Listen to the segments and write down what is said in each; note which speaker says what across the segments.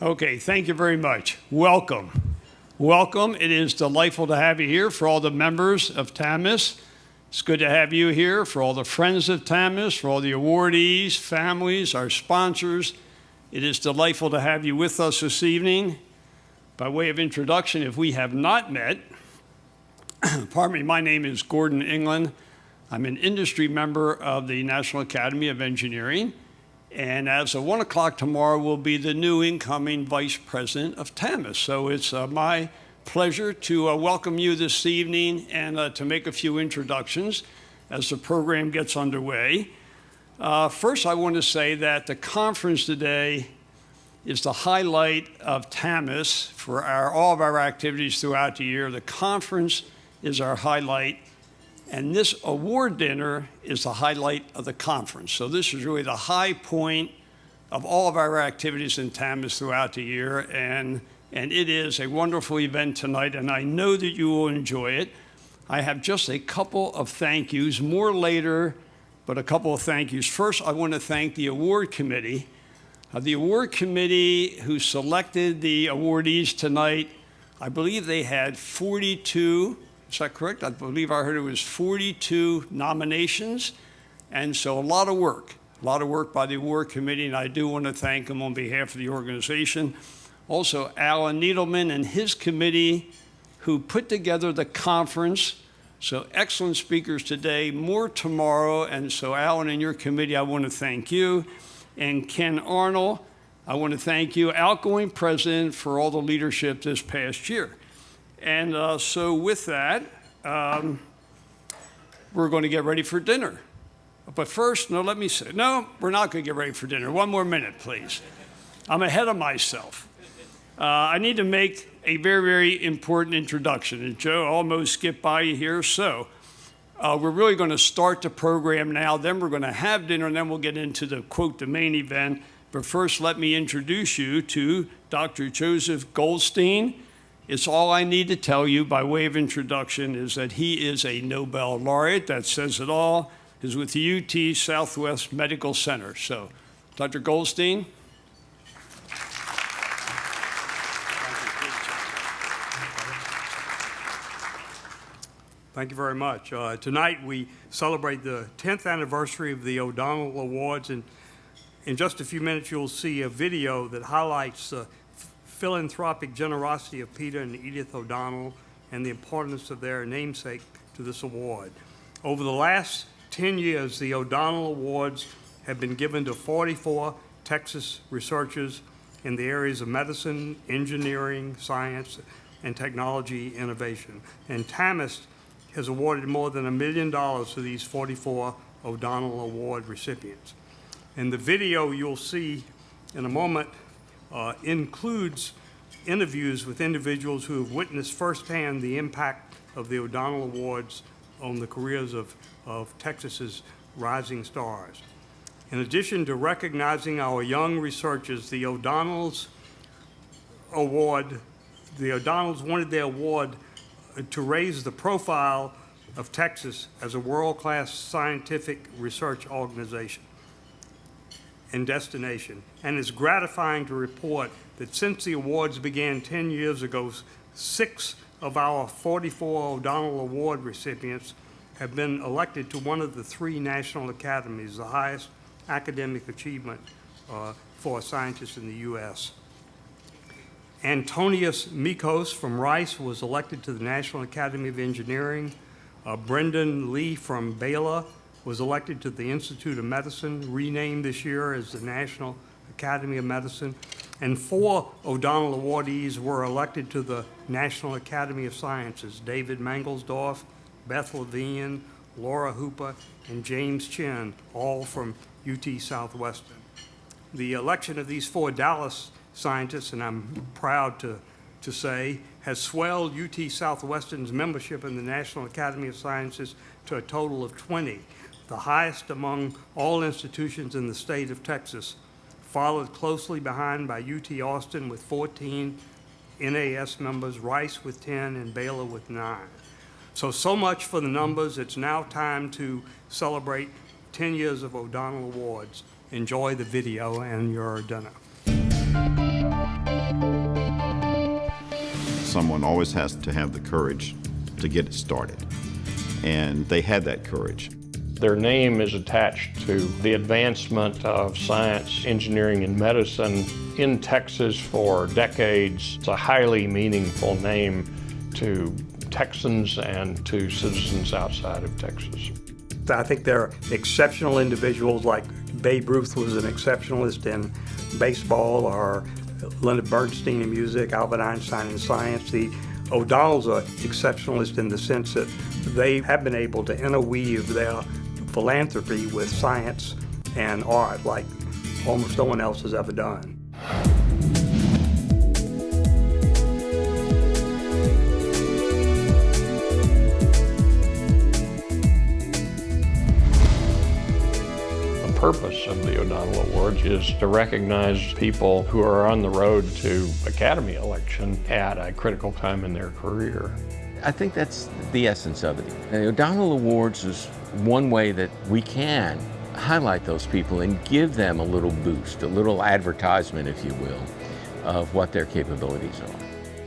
Speaker 1: Okay, thank you very much. Welcome. Welcome. It is delightful to have you here for all the members of TAMEST. It's good to have you here for all the friends of TAMEST, for all the awardees, families, our sponsors. It is delightful to have you with us this evening. By way of introduction, if we have not met, pardon me, my name is Gordon England. I'm an industry member of the National Academy of Engineering. And as of 1 o'clock tomorrow, will be the new incoming Vice President of TAMEST. So it's my pleasure to welcome you this evening and to make a few introductions as the program gets underway. First, I want to say that the conference today is the highlight of TAMEST for all of our activities throughout the year. The conference is our highlight. And this award dinner is the highlight of the conference. So this is really the high point of all of our activities in TAMEST throughout the year. And it is a wonderful event tonight, and I know that you will enjoy it. I have just a couple of thank yous, more later, but a couple of thank yous. First, I want to thank the award committee. The award committee who selected the awardees tonight, I believe they had 42. Is that correct? I believe I heard it was 42 nominations. And so a lot of work by the award committee, and I do want to thank them on behalf of the organization. Also, Alan Needleman and his committee who put together the conference. So excellent speakers today, more tomorrow. And so Alan and your committee, I want to thank you. And Ken Arnold, I want to thank you, outgoing president, for all the leadership this past year. And so with that, we're going to get ready for dinner. But first, no, let me say, no, we're not going to get ready for dinner. One more minute, please. I'm ahead of myself. I need to make a very, very important introduction. And Joe almost skipped by you here. So we're really going to start the program now. Then we're going to have dinner, and then we'll get into the, quote, the main event. But first, let me introduce you to Dr. Joseph Goldstein. It's all I need to tell you by way of introduction is that he is a Nobel laureate. That says it all. He's with the UT Southwest Medical Center. So, Dr. Goldstein.
Speaker 2: Thank you very much. Tonight we celebrate the 10th anniversary of the O'Donnell Awards, and in just a few minutes you'll see a video that highlights philanthropic generosity of Peter and Edith O'Donnell and the importance of their namesake to this award. Over the last 10 years, the O'Donnell Awards have been given to 44 Texas researchers in the areas of medicine, engineering, science, and technology innovation. And TAMEST has awarded more than $1 million to these 44 O'Donnell Award recipients. And the video you'll see in a moment includes interviews with individuals who have witnessed firsthand the impact of the O'Donnell Awards on the careers of Texas's rising stars. In addition to recognizing our young researchers, the O'Donnells wanted their award to raise the profile of Texas as a world-class scientific research organization and destination. And it's gratifying to report that since the awards began 10 years ago, 6 of our 44 O'Donnell Award recipients have been elected to one of the 3 national academies, the highest academic achievement for a scientist in the U.S. Antonius Mikos from Rice was elected to the National Academy of Engineering. Brendan Lee from Baylor was elected to the Institute of Medicine, renamed this year as the National Academy of Medicine. And 4 O'Donnell awardees were elected to the National Academy of Sciences: David Mangelsdorf, Beth Levine, Laura Hooper, and James Chin, all from UT Southwestern. The election of these 4 Dallas scientists, and I'm proud to say, has swelled UT Southwestern's membership in the National Academy of Sciences to a total of 20, the highest among all institutions in the state of Texas, followed closely behind by UT Austin with 14 NAS members, Rice with 10, and Baylor with 9. So much for the numbers. It's now time to celebrate 10 years of O'Donnell Awards. Enjoy the video and your dinner.
Speaker 3: someone always has to have the courage to get it started. And they had that courage.
Speaker 4: Their name is attached to the advancement of science, engineering, and medicine in Texas for decades. It's a highly meaningful name to Texans and to citizens outside of Texas.
Speaker 2: I think they're exceptional individuals, like Babe Ruth was an exceptionalist in baseball, or Leonard Bernstein in music, Albert Einstein in science. The O'Donnells are exceptionalists in the sense that they have been able to interweave their philanthropy with science and art like almost no one else has ever done.
Speaker 4: The purpose of the O'Donnell Awards is to recognize people who are on the road to Academy election at a critical time in their career.
Speaker 5: I think that's the essence of it. And the O'Donnell Awards is one way that we can highlight those people and give them a little boost, a little advertisement, if you will, of what their capabilities are.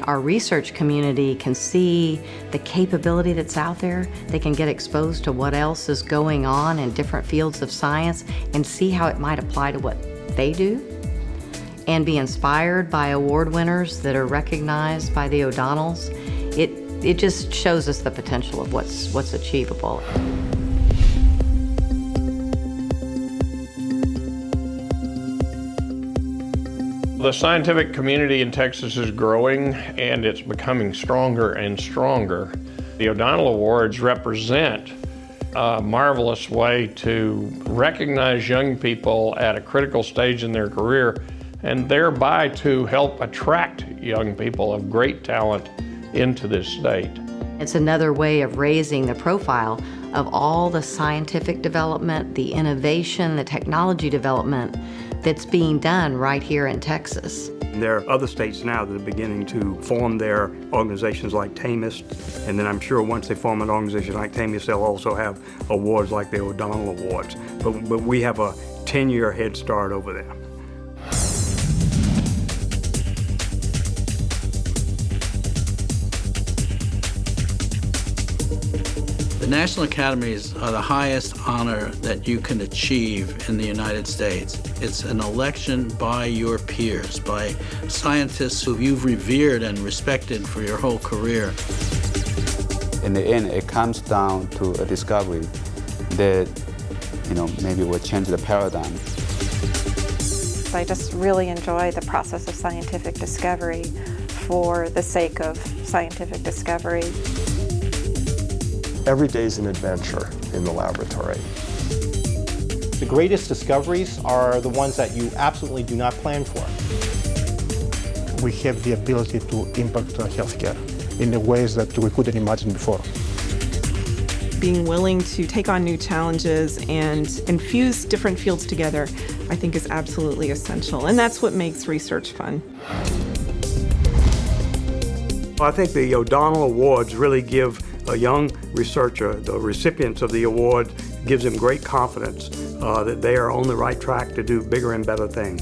Speaker 6: Our research community can see the capability that's out there. They can get exposed to what else is going on in different fields of science and see how it might apply to what they do, and be inspired by award winners that are recognized by the O'Donnells. It just shows us the potential of what's achievable.
Speaker 4: The scientific community in Texas is growing, and it's becoming stronger and stronger. The O'Donnell Awards represent a marvelous way to recognize young people at a critical stage in their career, and thereby to help attract young people of great talent into this state.
Speaker 6: It's another way of raising the profile of all the scientific development, the innovation, the technology development that's being done right here in Texas.
Speaker 2: There are other states now that are beginning to form their organizations like TAMEST, and then I'm sure once they form an organization like TAMEST, they'll also have awards like the O'Donnell Awards. But we have a 10-year head start over there.
Speaker 7: The National Academies are the highest honor that you can achieve in the United States. It's an election by your peers, by scientists who you've revered and respected for your whole career.
Speaker 8: In the end, it comes down to a discovery that, maybe will change the paradigm.
Speaker 9: I just really enjoy the process of scientific discovery for the sake of scientific discovery.
Speaker 10: Every day is an adventure in the laboratory.
Speaker 11: The greatest discoveries are the ones that you absolutely do not plan for.
Speaker 10: We have the ability to impact healthcare in the ways that we couldn't imagine before.
Speaker 12: Being willing to take on new challenges and infuse different fields together, I think, is absolutely essential. And that's what makes research fun.
Speaker 2: I think the O'Donnell Awards really give a young researcher, the recipients of the award, gives them great confidence that they are on the right track to do bigger and better things.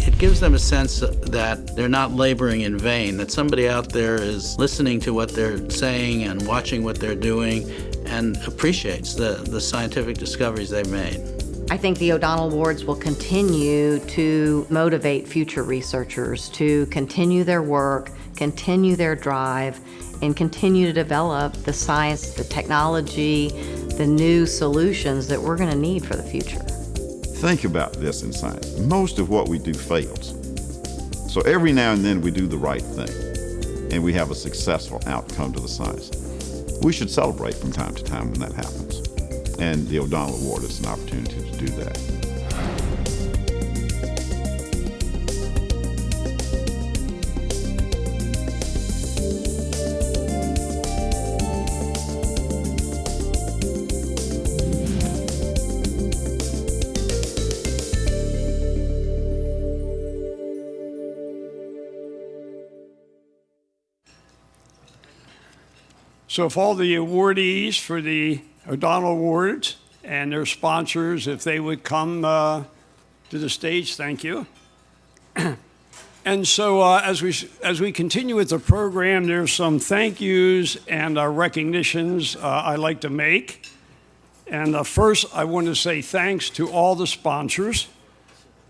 Speaker 7: It gives them a sense that they're not laboring in vain, that somebody out there is listening to what they're saying and watching what they're doing and appreciates the scientific discoveries they've made.
Speaker 6: I think the O'Donnell Awards will continue to motivate future researchers to continue their work, continue their drive, and continue to develop the science, the technology, the new solutions that we're going to need for the future.
Speaker 3: Think about this in science. Most of what we do fails. So every now and then we do the right thing, and we have a successful outcome to the science. We should celebrate from time to time when that happens. And the O'Donnell Award is an opportunity to do that.
Speaker 1: So if all the awardees for the O'Donnell Awards and their sponsors, if they would come to the stage, thank you. And so as we continue with the program, there's some thank yous and recognitions I'd like to make. And first, I want to say thanks to all the sponsors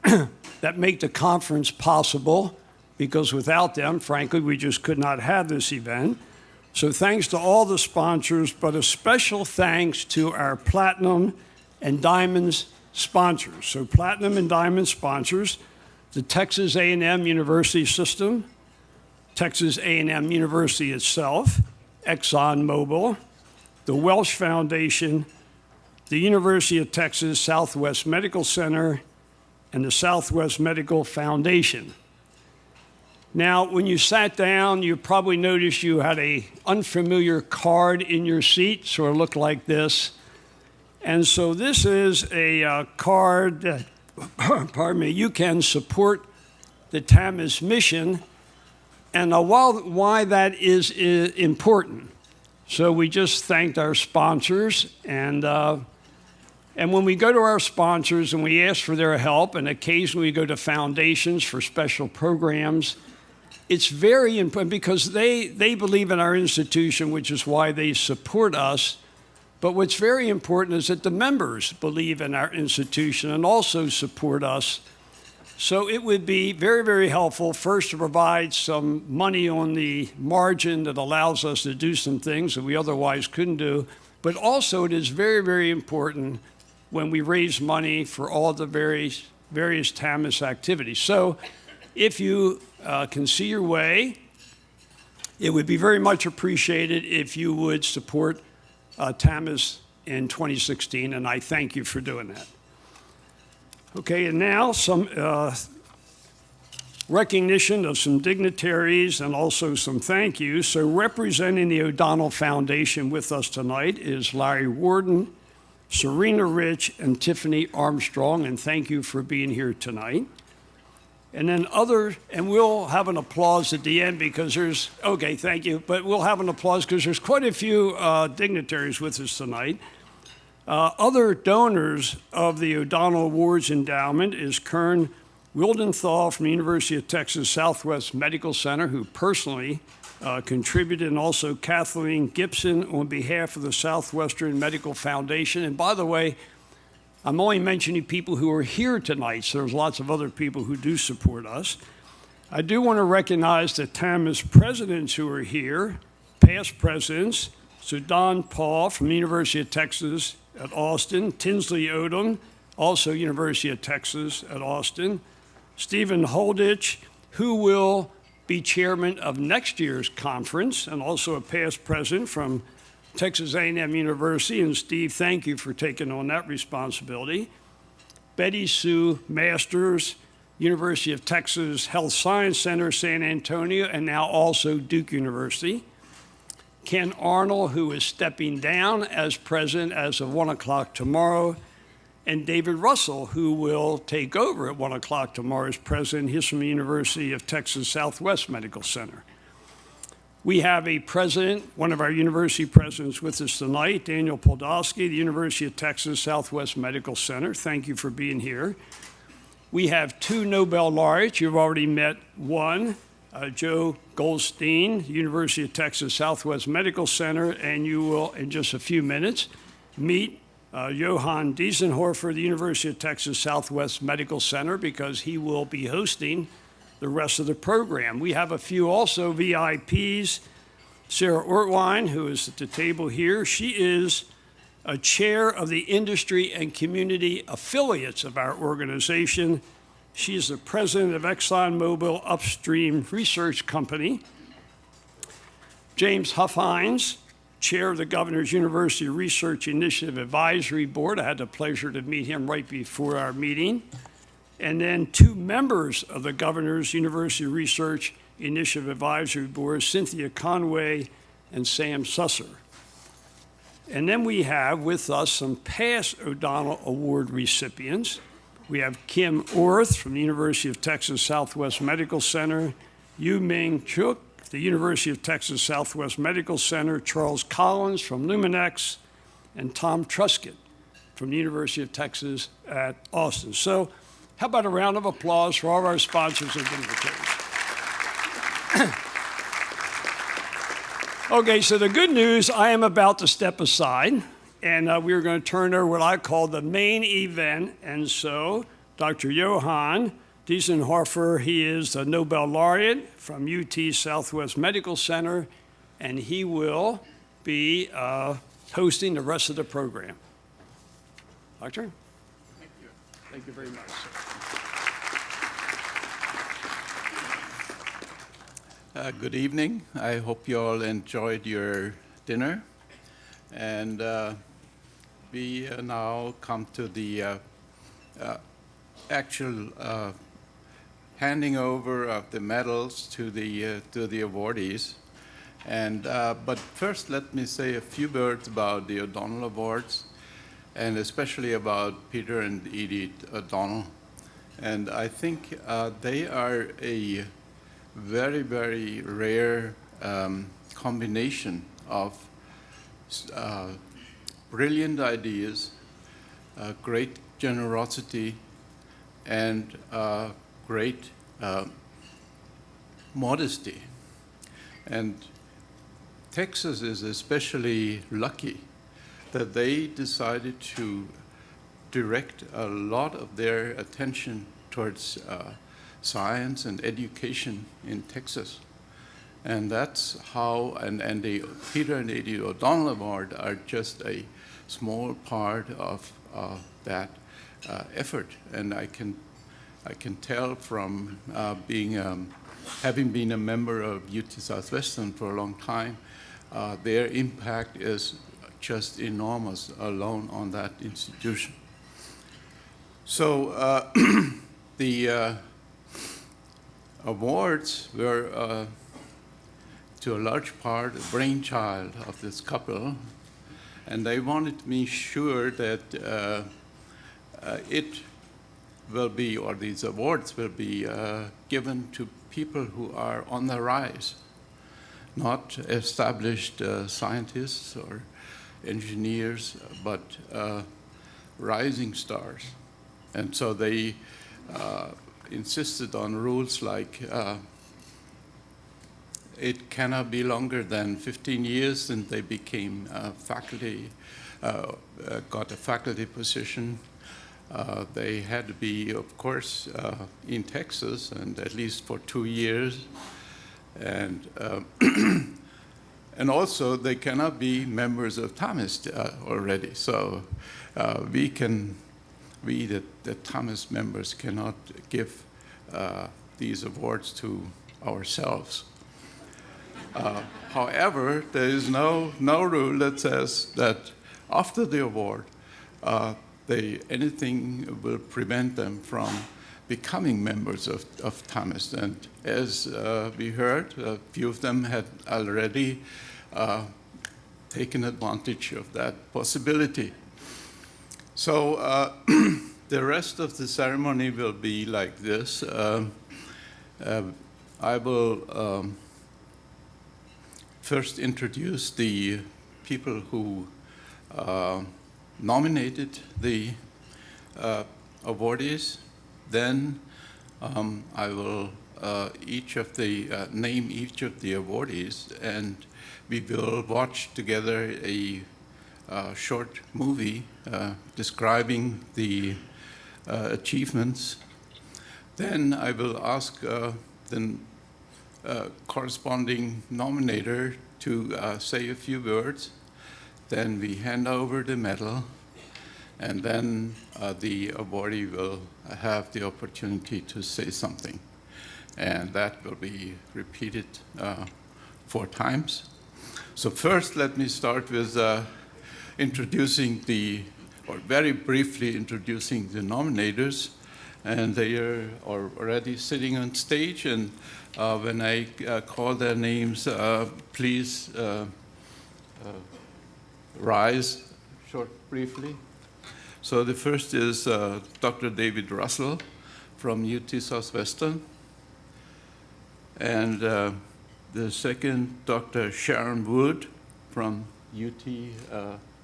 Speaker 1: that make the conference possible, because without them, frankly, we just could not have this event. So thanks to all the sponsors, but a special thanks to our Platinum and Diamonds sponsors. So Platinum and Diamond sponsors, the Texas A&M University System, Texas A&M University itself, ExxonMobil, the Welsh Foundation, the University of Texas Southwest Medical Center, and the Southwest Medical Foundation. Now, when you sat down, you probably noticed you had an unfamiliar card in your seat, sort of looked like this. And so this is a card that, pardon me, you can support the TAMEST mission, and why that is important. So we just thanked our sponsors, and when we go to our sponsors and we ask for their help, and occasionally we go to foundations for special programs, it's very important because they believe in our institution, which is why they support us. But what's very important is that the members believe in our institution and also support us. So it would be very, very helpful first to provide some money on the margin that allows us to do some things that we otherwise couldn't do. But also it is very, very important when we raise money for all the various TAMEST activities. So if you can see your way, it would be very much appreciated if you would support TAMEST in 2016, and I thank you for doing that. Okay, and now some recognition of some dignitaries and also some thank yous. So representing the O'Donnell Foundation with us tonight is Larry Warden, Serena Rich, and Tiffany Armstrong, and thank you for being here tonight. And then and we'll have an applause at the end because thank you, but we'll have an applause because there's quite a few dignitaries with us tonight. Other donors of the O'Donnell Awards Endowment is Kern Wildenthal from the University of Texas Southwest Medical Center, who personally contributed, and also Kathleen Gibson on behalf of the Southwestern Medical Foundation. And by the way, I'm only mentioning people who are here tonight, so there's lots of other people who do support us. I do want to recognize the TAMEST presidents who are here, past presidents. So Don Paul from the University of Texas at Austin, Tinsley Odom, also University of Texas at Austin, Stephen Holditch, who will be chairman of next year's conference, and also a past president from Texas A&M University, and Steve, thank you for taking on that responsibility. Betty Sue Masters, University of Texas Health Science Center, San Antonio, and now also Duke University. Ken Arnold, who is stepping down as president as of 1 o'clock tomorrow, and David Russell, who will take over at 1 o'clock tomorrow as president. He's from the University of Texas Southwest Medical Center. We have a president, one of our university presidents with us tonight, Daniel Podolsky, the University of Texas Southwest Medical Center. Thank you for being here. We have 2 Nobel laureates. You've already met one, Joe Goldstein, University of Texas Southwest Medical Center, and you will, in just a few minutes, meet Johann Diesenhofer, the University of Texas Southwest Medical Center, because he will be hosting the rest of the program. We have a few also VIPs. Sarah Ortwine, who is at the table here, she is a chair of the industry and community affiliates of our organization. She is the president of ExxonMobil Upstream Research Company. James Huffines, chair of the Governor's University Research Initiative Advisory Board. I had the pleasure to meet him right before our meeting. And then 2 members of the Governor's University Research Initiative Advisory Board, Cynthia Conway and Sam Susser. And then we have with us some past O'Donnell Award recipients. We have Kim Orth from the University of Texas Southwest Medical Center, Yu Ming Chuk, the University of Texas Southwest Medical Center, Charles Collins from Luminex, and Tom Truscott from the University of Texas at Austin. So how about a round of applause for all of our sponsors and dignitaries? Okay, so the good news, I am about to step aside, and we're going to turn over what I call the main event. And so Dr. Johann Diesenhofer, he is a Nobel laureate from UT Southwest Medical Center, and he will be hosting the rest of the program. Doctor?
Speaker 4: Thank you.
Speaker 1: Thank you very much.
Speaker 13: Good evening. I hope you all enjoyed your dinner. And we now come to the actual handing over of the medals to the awardees. And but first, let me say a few words about the O'Donnell Awards, and especially about Peter and Edith O'Donnell. And I think they are a very, very rare combination of brilliant ideas, great generosity, and great modesty. And Texas is especially lucky that they decided to direct a lot of their attention towards science and education in Texas. And that's how, and the Peter and Edith O'Donnell Award are just a small part of that effort. And I can tell from having been a member of UT Southwestern for a long time, their impact is just enormous alone on that institution. So the awards were, to a large part, a brainchild of this couple, and they wanted to be sure that it will be, or these awards will be given to people who are on the rise, not established scientists or engineers, but rising stars. And so they insisted on rules like it cannot be longer than 15 years since they became faculty, got a faculty position. They had to be, of course, in Texas, and at least for 2 years. And and also, they cannot be members of TAMEST already. So we, the TAMEST members, cannot give these awards to ourselves. However, there is no rule that says that after the award, anything will prevent them from becoming members of TAMEST. And as we heard, a few of them had already taken advantage of that possibility. So the rest of the ceremony will be like this. I will first introduce the people who nominated the awardees. Then I will name each of the awardees, and we will watch together a short movie describing the achievements. Then I will ask the corresponding nominator to say a few words. Then we hand over the medal, and then the awardee will have the opportunity to say something. And that will be repeated 4 times. So first, let me start with very briefly introducing the nominators. And they are already sitting on stage, and when I call their names, please rise briefly. So the first is Dr. David Russell from UT Southwestern. And the second, Dr. Sharon Wood from UT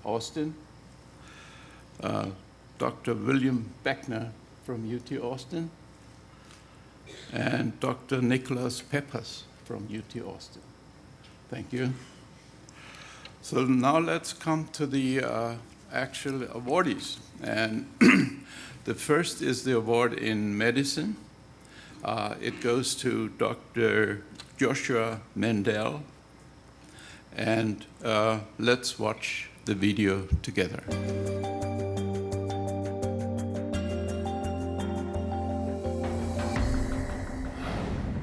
Speaker 13: Austin. Dr. William Beckner from UT Austin. And Dr. Nicholas Peppers from UT Austin. Thank you. So now let's come to the actual awardees. And the first is the award in medicine. It goes to Dr. Joshua Mendel. And let's watch the video together.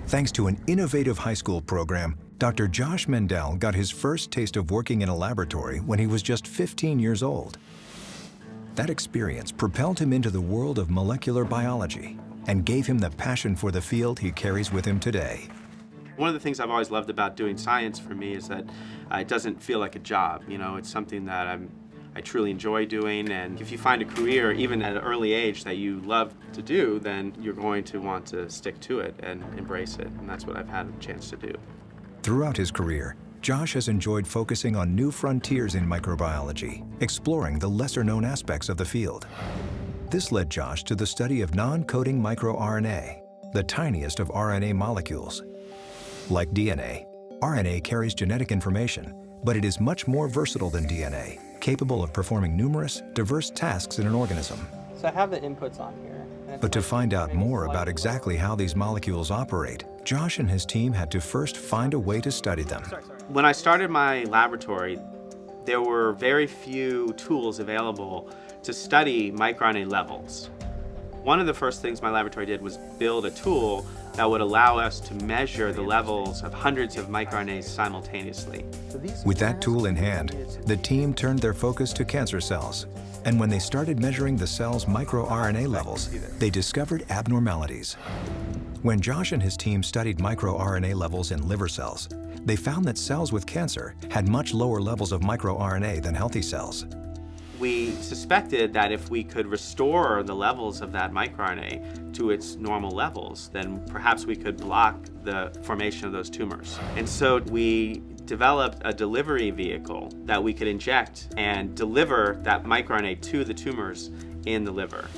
Speaker 14: Thanks to an innovative high school program, Dr. Josh Mendel got his first taste of working in a laboratory when he was just 15 years old. That experience propelled him into the world of molecular biology and gave him the passion for the field he carries with him today.
Speaker 15: One of the things I've always loved about doing science for me is that it doesn't feel like a job. You know, it's something that I truly enjoy doing, and if you find a career, even at an early age, that you love to do, then you're going to want to stick to it and embrace it, and that's what I've had a chance to do.
Speaker 14: Throughout his career, Josh has enjoyed focusing on new frontiers in microbiology, exploring the lesser-known aspects of the field. This led Josh to the study of non-coding microRNA, the tiniest of RNA molecules. Like DNA, RNA carries genetic information, but it is much more versatile than DNA, capable of performing numerous, diverse tasks in an organism.
Speaker 16: So I have the inputs on here.
Speaker 14: But to find out more about exactly how these molecules operate, Josh and his team had to first find a way to study them.
Speaker 15: When I started my laboratory, there were very few tools available to study microRNA levels. One of the first things my laboratory did was build a tool that would allow us to measure the levels of hundreds of microRNAs simultaneously.
Speaker 14: With that tool in hand, the team turned their focus to cancer cells. And when they started measuring the cell's microRNA levels, they discovered abnormalities. When Josh and his team studied microRNA levels in liver cells, they found that cells with cancer had much lower levels of microRNA than healthy cells.
Speaker 15: We suspected that if we could restore the levels of that microRNA to its normal levels, then perhaps we could block the formation of those tumors. And so we developed a delivery vehicle that we could inject and deliver that microRNA to the tumors in the liver.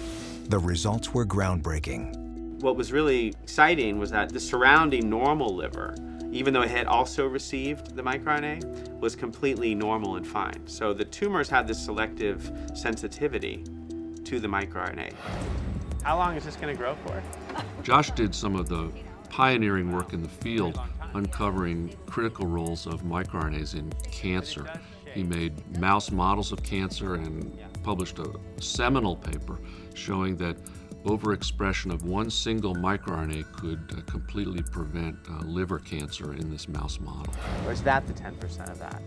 Speaker 14: The results were groundbreaking.
Speaker 15: What was really exciting was that the surrounding normal liver, even though it had also received the microRNA, was completely normal and fine. So the tumors had this selective sensitivity to the microRNA. How long is this going to grow for?
Speaker 17: Josh did some of the pioneering work in the field, uncovering critical roles of microRNAs in cancer. He made mouse models of cancer and published a seminal paper showing that overexpression of one single microRNA could completely prevent liver cancer in this mouse model.
Speaker 15: Or is that the 10% of that?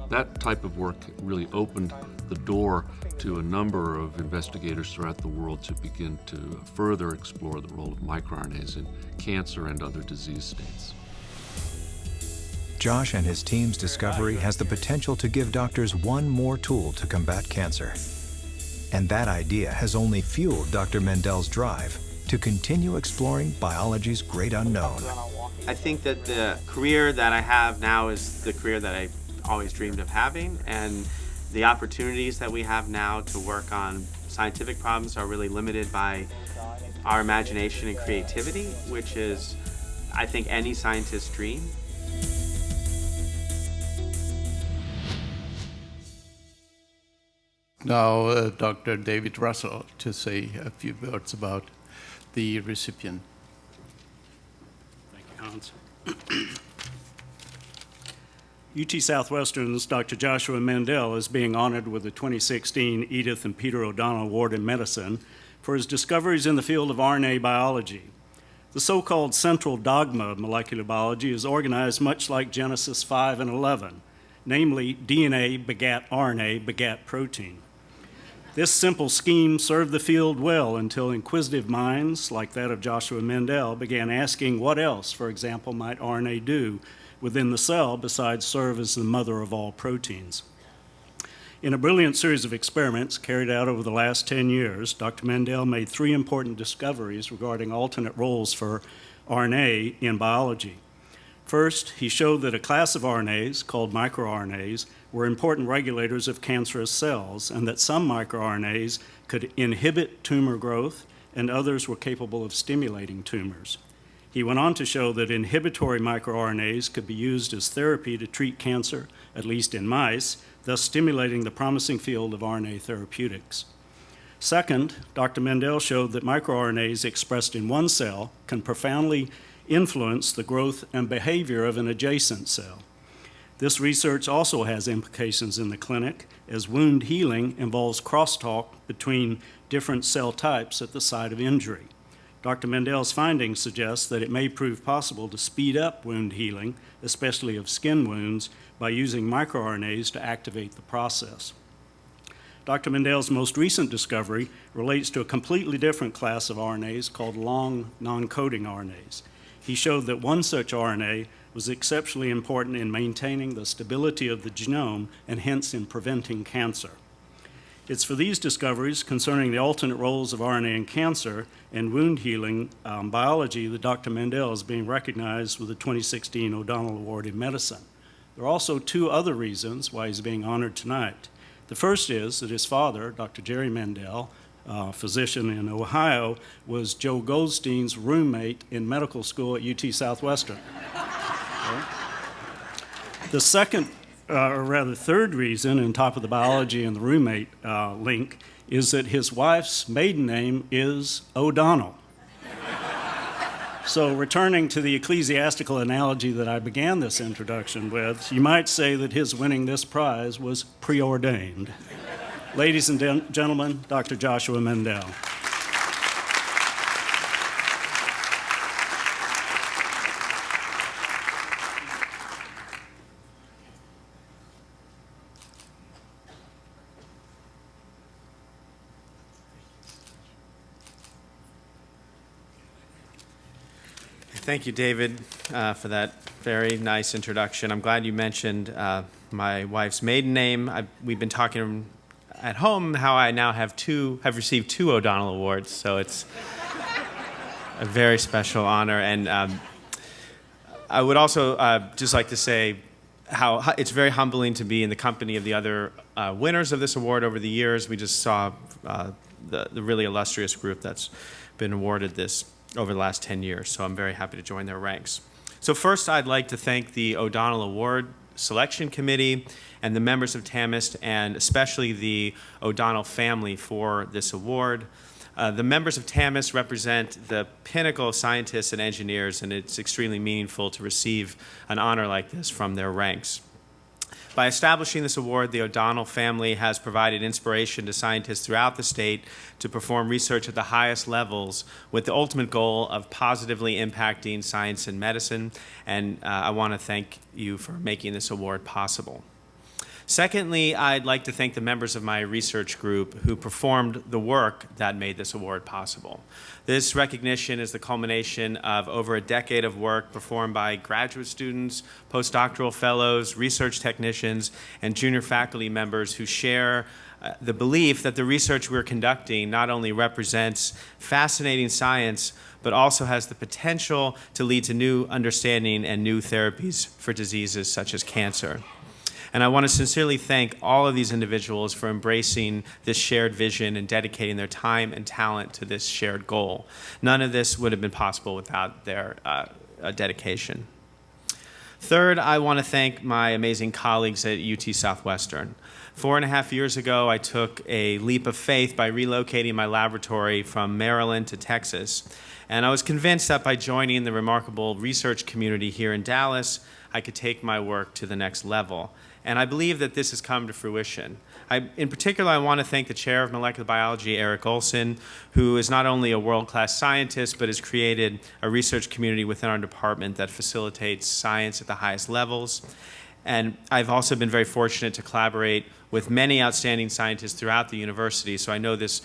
Speaker 17: That type of work really opened the door to a number of investigators throughout the world to begin to further explore the role of microRNAs in cancer and other disease states.
Speaker 14: Josh and his team's discovery has the potential to give doctors one more tool to combat cancer. And that idea has only fueled Dr. Mendel's drive to continue exploring biology's great unknown.
Speaker 15: I think that the career that I have now is the career that I always dreamed of having, and the opportunities that we have now to work on scientific problems are really limited by our imagination and creativity, which is, I think, any scientist's dream.
Speaker 13: Now, Dr. David Russell to say a few words about the recipient.
Speaker 18: Thank you, Hans. UT Southwestern's Dr. Joshua Mendel is being honored with the 2016 Edith and Peter O'Donnell Award in Medicine for his discoveries in the field of RNA biology. The so-called central dogma of molecular biology is organized much like Genesis 5 and 11, namely DNA begat RNA begat protein. This simple scheme served the field well until inquisitive minds, like that of Joshua Mendel, began asking what else, for example, might RNA do within the cell besides serve as the mother of all proteins. In a brilliant series of experiments carried out over the last 10 years, Dr. Mendel made 3 important discoveries regarding alternate roles for RNA in biology. First, he showed that a class of RNAs, called microRNAs, were important regulators of cancerous cells, and that some microRNAs could inhibit tumor growth and others were capable of stimulating tumors. He went on to show that inhibitory microRNAs could be used as therapy to treat cancer, at least in mice, thus stimulating the promising field of RNA therapeutics. Second, Dr. Mendel showed that microRNAs expressed in one cell can profoundly influence the growth and behavior of an adjacent cell. This research also has implications in the clinic, as wound healing involves crosstalk between different cell types at the site of injury. Dr. Mendel's findings suggest that it may prove possible to speed up wound healing, especially of skin wounds, by using microRNAs to activate the process. Dr. Mendel's most recent discovery relates to a completely different class of RNAs called long non-coding RNAs. He showed that one such RNA was exceptionally important in maintaining the stability of the genome and hence in preventing cancer. It's for these discoveries concerning the alternate roles of RNA in cancer and wound healing biology that Dr. Mendel is being recognized with the 2016 O'Donnell Award in Medicine. There are also two other reasons why he's being honored tonight. The first is that his father, Dr. Jerry Mendel, physician in Ohio, was Joe Goldstein's roommate in medical school at UT Southwestern. The second, or rather third reason, on top of the biology and the roommate link, is that his wife's maiden name is O'Donnell. So returning to the ecclesiastical analogy that I began this introduction with, you might say that his winning this prize was preordained. Ladies and gentlemen, Dr. Joshua Mendel.
Speaker 15: Thank you, David, for that very nice introduction. I'm glad you mentioned my wife's maiden name. We've been talking at home how I now have received two O'Donnell Awards, so it's a very special honor. And I would also just like to say how it's very humbling to be in the company of the other winners of this award over the years. We just saw the really illustrious group that's been awarded this over the last 10 years, so I'm very happy to join their ranks. So first, I'd like to thank the O'Donnell Award Selection Committee and the members of TAMEST, and especially the O'Donnell family for this award. The members of TAMEST represent the pinnacle of scientists and engineers, and it's extremely meaningful to receive an honor like this from their ranks. By establishing this award, the O'Donnell family has provided inspiration to scientists throughout the state to perform research at the highest levels with the ultimate goal of positively impacting science and medicine, and I want to thank you for making this award possible. Secondly, I'd like to thank the members of my research group who performed the work that made this award possible. This recognition is the culmination of over a decade of work performed by graduate students, postdoctoral fellows, research technicians, and junior faculty members who share the belief that the research we're conducting not only represents fascinating science, but also has the potential to lead to new understanding and new therapies for diseases such as cancer. And I want to sincerely thank all of these individuals for embracing this shared vision and dedicating their time and talent to this shared goal. None of this would have been possible without their dedication. Third, I want to thank my amazing colleagues at UT Southwestern. 4.5 years ago, I took a leap of faith by relocating my laboratory from Maryland to Texas. And I was convinced that by joining the remarkable research community here in Dallas, I could take my work to the next level. And I believe that this has come to fruition. In particular, I want to thank the chair of molecular biology, Eric Olson, who is not only a world-class scientist, but has created a research community within our department that facilitates science at the highest levels. And I've also been very fortunate to collaborate with many outstanding scientists throughout the university, so I know this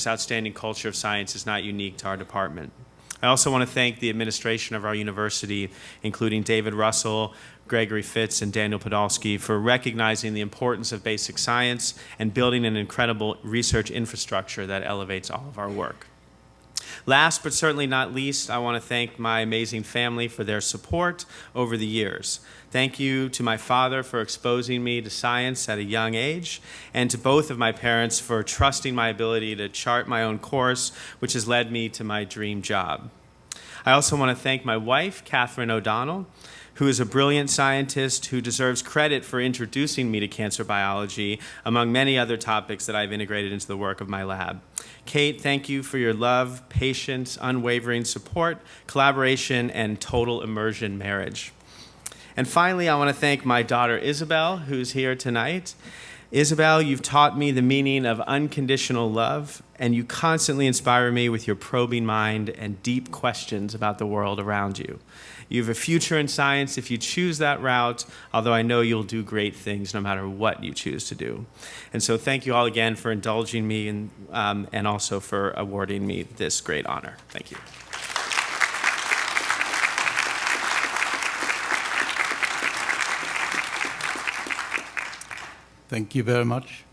Speaker 15: outstanding culture of science is not unique to our department. I also want to thank the administration of our university, including David Russell, Gregory Fitz, and Daniel Podolsky, for recognizing the importance of basic science and building an incredible research infrastructure that elevates all of our work. Last but certainly not least, I want to thank my amazing family for their support over the years. Thank you to my father for exposing me to science at a young age, and to both of my parents for trusting my ability to chart my own course, which has led me to my dream job. I also want to thank my wife, Catherine O'Donnell, who is a brilliant scientist who deserves credit for introducing me to cancer biology, among many other topics that I've integrated into the work of my lab. Kate, thank you for your love, patience, unwavering support, collaboration, and total immersion marriage. And finally, I want to thank my daughter, Isabel, who's here tonight. Isabel, you've taught me the meaning of unconditional love, and you constantly inspire me with your probing mind and deep questions about the world around you. You have a future in science if you choose that route, although I know you'll do great things no matter what you choose to do. And so thank you all again for indulging me and also for awarding me this great honor. Thank you.
Speaker 13: Thank you very much.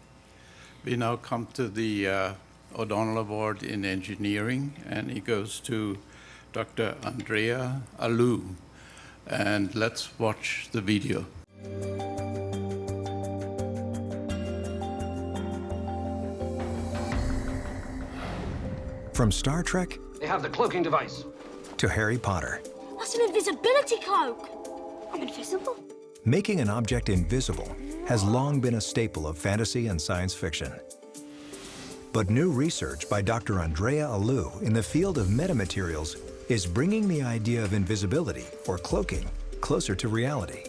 Speaker 13: We now come to the O'Donnell Award in Engineering, and it goes to Dr. Andrea Alou. And let's watch the video.
Speaker 14: From Star Trek
Speaker 19: They have the cloaking device.
Speaker 14: to Harry Potter,
Speaker 20: That's an invisibility cloak. I'm invisible.
Speaker 14: making an object invisible has long been a staple of fantasy and science fiction. But new research by Dr. Andrea Alou in the field of metamaterials is bringing the idea of invisibility, or cloaking, closer to reality.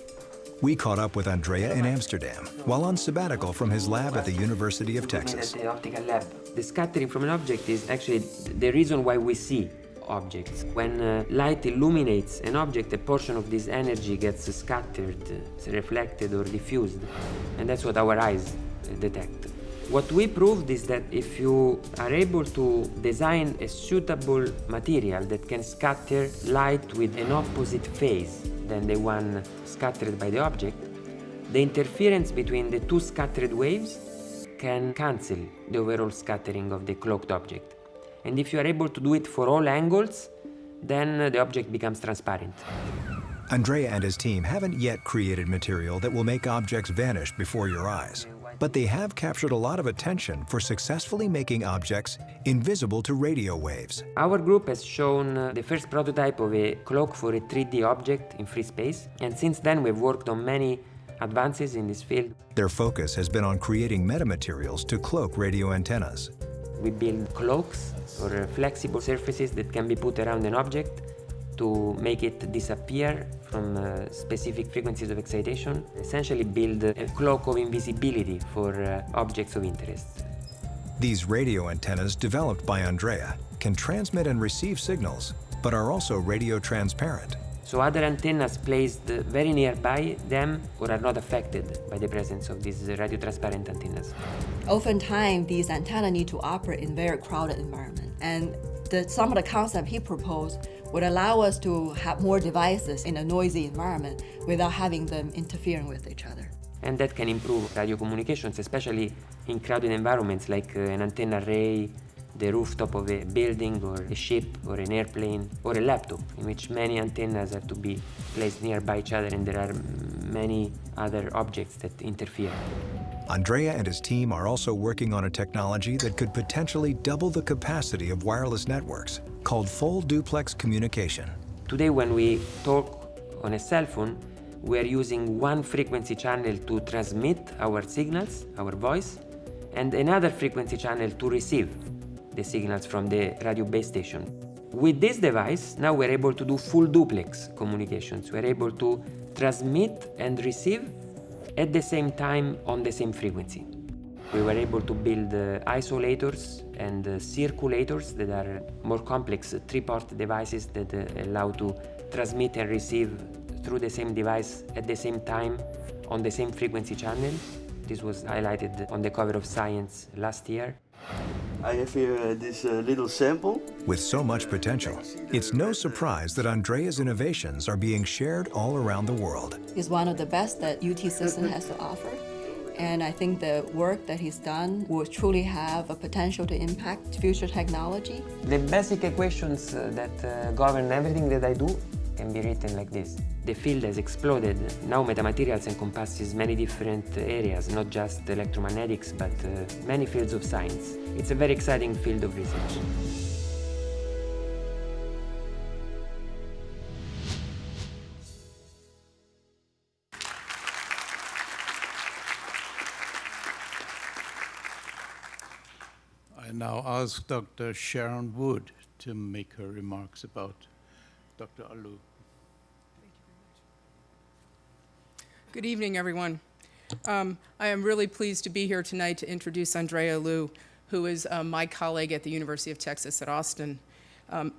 Speaker 14: We caught up with Andrea in Amsterdam while on sabbatical from his lab at the University of Texas.
Speaker 21: At the optical lab. The scattering from an object is actually the reason why we see objects. When light illuminates an object, a portion of this energy gets scattered, reflected or diffused, and that's what our eyes detect. What we proved is that if you are able to design a suitable material that can scatter light with an opposite phase than the one scattered by the object, the interference between the two scattered waves can cancel the overall scattering of the cloaked object. And if you are able to do it for all angles, then the object becomes transparent.
Speaker 14: Andrea and his team haven't yet created material that will make objects vanish before your eyes, but they have captured a lot of attention for successfully making objects invisible to radio waves.
Speaker 21: Our group has shown the first prototype of a cloak for a 3D object in free space, and since then we've worked on many advances in this field.
Speaker 14: Their focus has been on creating metamaterials to cloak radio antennas.
Speaker 21: We build cloaks or flexible surfaces that can be put around an object to make it disappear from specific frequencies of excitation, essentially build a cloak of invisibility for objects of interest.
Speaker 14: These radio antennas developed by Andrea can transmit and receive signals, but are also radio transparent.
Speaker 21: So other antennas placed very nearby them or are not affected by the presence of these radio transparent antennas.
Speaker 22: Oftentimes, these antennas need to operate in very crowded environment, and some of the concepts he proposed would allow us to have more devices in a noisy environment without having them interfering with each other.
Speaker 21: And that can improve radio communications, especially in crowded environments like an antenna array, the rooftop of a building or a ship or an airplane or a laptop, in which many antennas have to be placed nearby each other and there are many other objects that interfere.
Speaker 14: Andrea and his team are also working on a technology that could potentially double the capacity of wireless networks, called full duplex communication.
Speaker 21: Today, when we talk on a cell phone, we are using one frequency channel to transmit our signals, our voice, and another frequency channel to receive the signals from the radio base station. With this device, now we're able to do full duplex communications. We're able to transmit and receive at the same time on the same frequency. We were able to build isolators and circulators that are more complex three-port devices that allow to transmit and receive through the same device at the same time on the same frequency channel. This was highlighted on the cover of Science last year.
Speaker 23: I have here this little sample.
Speaker 14: With so much potential, it's no surprise that Andrea's innovations are being shared all around the world.
Speaker 22: It's one of the best that UT System has to offer. And I think the work that he's done will truly have a potential to impact future technology.
Speaker 21: The basic equations that govern everything that I do can be written like this. The field has exploded. Now metamaterials encompasses many different areas, not just electromagnetics, but many fields of science. It's a very exciting field of research.
Speaker 13: I now ask Dr. Sharon Wood to make her remarks about Dr. Alou.
Speaker 5: Good evening, everyone. I am really pleased to be here tonight to introduce Andrea Liu, who is my colleague at the University of Texas at Austin.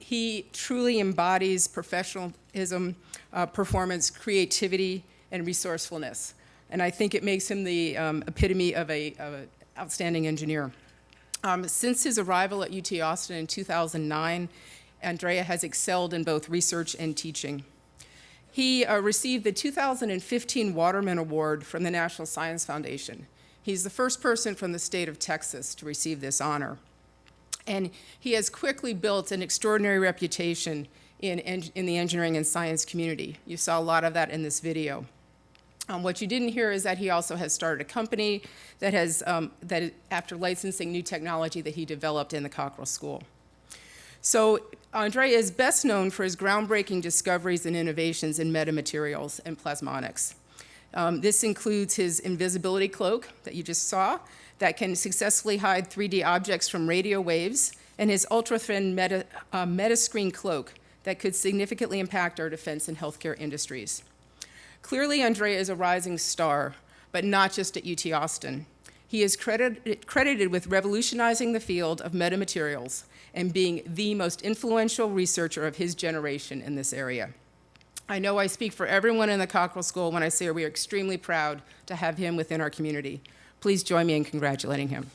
Speaker 5: He truly embodies professionalism, performance, creativity, and resourcefulness. And I think it makes him the epitome of an outstanding engineer. Since his arrival at UT Austin in 2009, Andrea has excelled in both research and teaching. He received the 2015 Waterman Award from the National Science Foundation. He's the first person from the state of Texas to receive this honor. And he has quickly built an extraordinary reputation in the engineering and science community. You saw a lot of that in this video. What you didn't hear is that he also has started a company that has, after licensing new technology that he developed in the Cockrell School. So Andrea is best known for his groundbreaking discoveries and innovations in metamaterials and plasmonics. This includes his invisibility cloak that you just saw that can successfully hide 3D objects from radio waves, and his ultra-thin metascreen cloak that could significantly impact our defense and healthcare industries. Clearly, Andrea is a rising star, but not just at UT Austin. He is credited with revolutionizing the field of metamaterials and being the most influential researcher of his generation in this area. I know I speak for everyone in the Cockrell School when I say we are extremely proud to have him within our community. Please join me in congratulating him.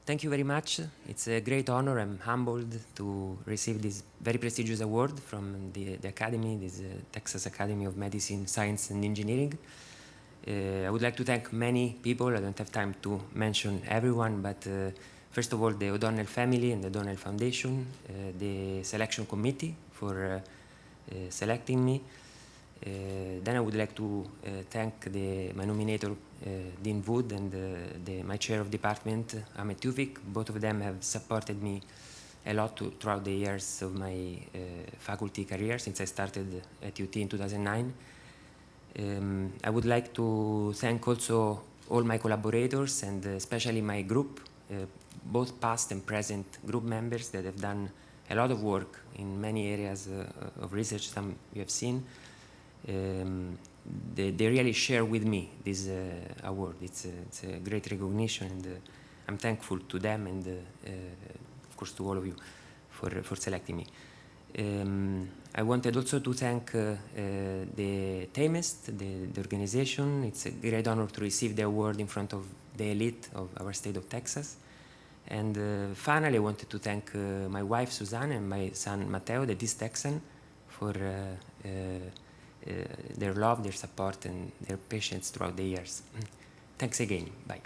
Speaker 21: Thank you very much. It's a great honor. I'm humbled to receive this very prestigious award from the Academy, this Texas Academy of Medicine, Science, and Engineering. I would like to thank many people. I don't have time to mention everyone, but first of all, the O'Donnell family and the O'Donnell Foundation, the selection committee for selecting me. Then I would like to thank my nominator, Dean Wood, and my chair of department, Ahmed Tufik. Both of them have supported me a lot throughout the years of my faculty career since I started at UT in 2009. I would like to thank also all my collaborators and especially my group, both past and present group members that have done a lot of work in many areas of research, some you have seen. They really share with me this award. It's a great recognition, and I'm thankful to them and, of course, to all of you for selecting me. I wanted also to thank the TAMEST, the organization. It's a great honor to receive the award in front of the elite of our state of Texas. And finally, I wanted to thank my wife, Susanna, and my son, Matteo, that is Texan, for their love, their support, and their patience throughout the years. Thanks again. Bye.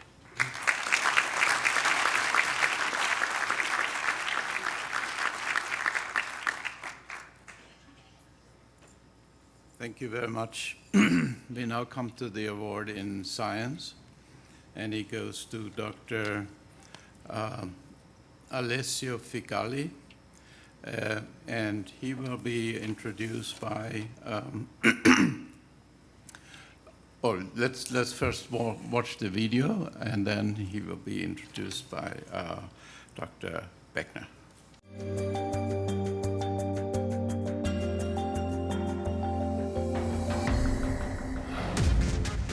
Speaker 13: Thank you very much. We now come to the award in science, and it goes to Dr. Alessio Ficali. And he will be introduced by, let's first watch the video, and then he will be introduced by Dr. Beckner.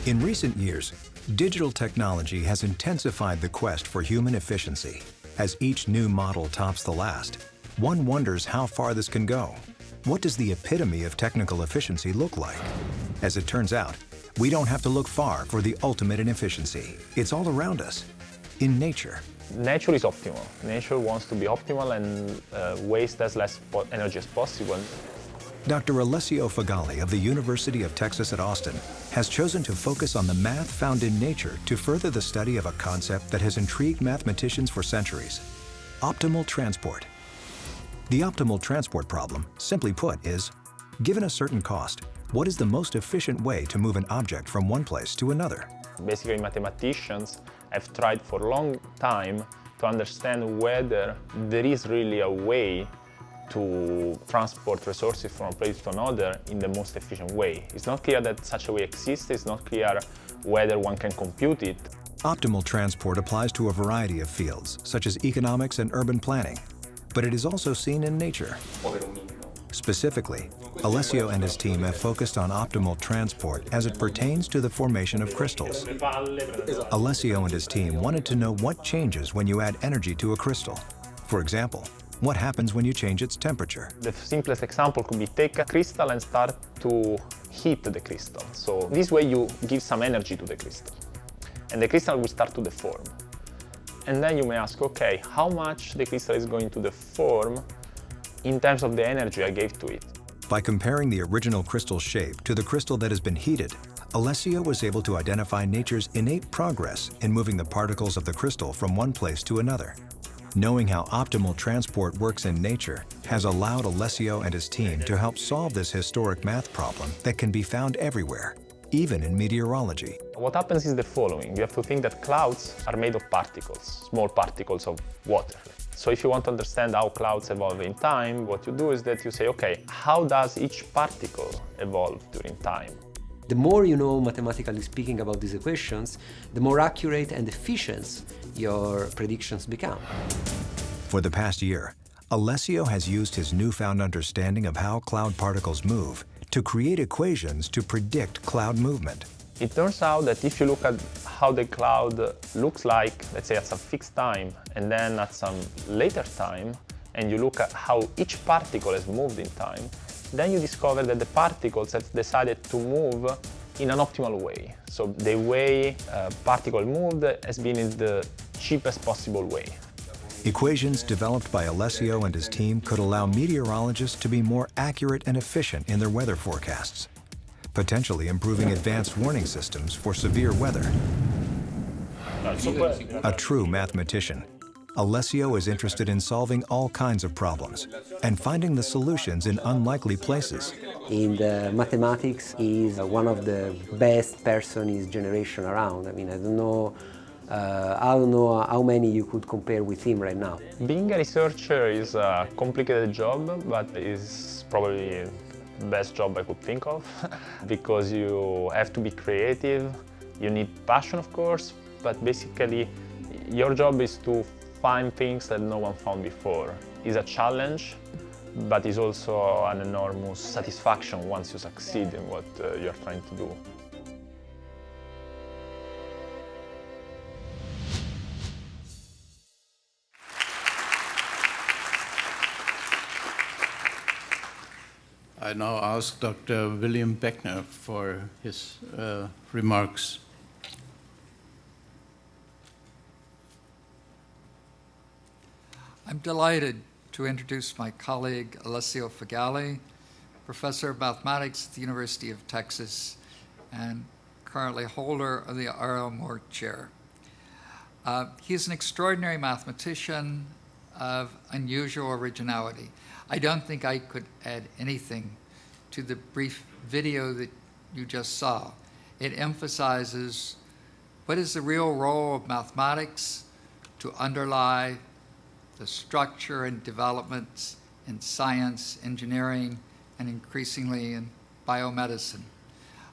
Speaker 14: In recent years, digital technology has intensified the quest for human efficiency. As each new model tops the last, one wonders how far this can go. What does the epitome of technical efficiency look like? As it turns out, we don't have to look far for the ultimate in efficiency. It's all around us, in nature.
Speaker 8: Nature is optimal. Nature wants to be optimal and waste as less energy as possible.
Speaker 14: Dr. Alessio Ficali of the University of Texas at Austin has chosen to focus on the math found in nature to further the study of a concept that has intrigued mathematicians for centuries: optimal transport. The optimal transport problem, simply put, is, given a certain cost, what is the most efficient way to move an object from one place to another?
Speaker 8: Basically, mathematicians have tried for a long time to understand whether there is really a way to transport resources from a place to another in the most efficient way. It's not clear that such a way exists, it's not clear whether one can compute it.
Speaker 14: Optimal transport applies to a variety of fields, such as economics and urban planning, but it is also seen in nature. Specifically, Alessio and his team have focused on optimal transport as it pertains to the formation of crystals. Alessio and his team wanted to know what changes when you add energy to a crystal. For example, what happens when you change its temperature?
Speaker 8: The simplest example could be take a crystal and start to heat the crystal. So this way you give some energy to the crystal, and the crystal will start to deform. And then you may ask, okay, how much the crystal is going to deform in terms of the energy I gave to it?
Speaker 14: By comparing the original crystal shape to the crystal that has been heated, Alessio was able to identify nature's innate progress in moving the particles of the crystal from one place to another. Knowing how optimal transport works in nature has allowed Alessio and his team to help solve this historic math problem that can be found everywhere, even in meteorology.
Speaker 8: What happens is the following. You have to think that clouds are made of particles, small particles of water. So if you want to understand how clouds evolve in time, what you do is that you say, okay, how does each particle evolve during time?
Speaker 9: The more you know, mathematically speaking, about these equations, the more accurate and efficient your predictions become.
Speaker 14: For the past year, Alessio has used his newfound understanding of how cloud particles move to create equations to predict cloud movement.
Speaker 8: It turns out that if you look at how the cloud looks like, let's say at some fixed time, and then at some later time, and you look at how each particle has moved in time, then you discover that the particles have decided to move in an optimal way. So the way a particle moved has been in the cheapest possible way.
Speaker 14: Equations developed by Alessio and his team could allow meteorologists to be more accurate and efficient in their weather forecasts, potentially improving advanced warning systems for severe weather. A true mathematician, Alessio is interested in solving all kinds of problems and finding the solutions in unlikely places.
Speaker 9: In the mathematics, he's one of the best person in his generation around. I mean, I don't know how many you could compare with him right now.
Speaker 8: Being a researcher is a complicated job, but it's probably the best job I could think of because you have to be creative, you need passion, of course, but basically your job is to find things that no one found before. It's a challenge, but it's also an enormous satisfaction once you succeed in what you're trying to do.
Speaker 13: I now ask Dr. William Beckner for his remarks.
Speaker 11: I'm delighted to introduce my colleague Alessio Fagali, professor of mathematics at the University of Texas and currently holder of the R.L. Moore Chair. He is an extraordinary mathematician of unusual originality. I don't think I could add anything to the brief video that you just saw. It emphasizes what is the real role of mathematics to underlie the structure and developments in science, engineering, and increasingly in biomedicine.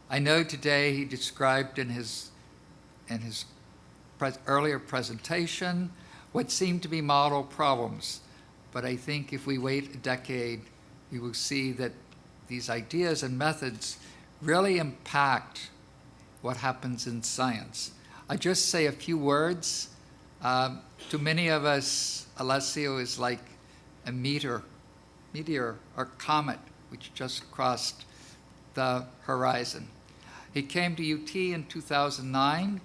Speaker 11: I know today he described in his earlier presentation what seemed to be model problems, but I think if we wait a decade, we will see that these ideas and methods really impact what happens in science. I just say a few words. To many of us, Alessio is like a meteor or comet which just crossed the horizon. He came to UT in 2009.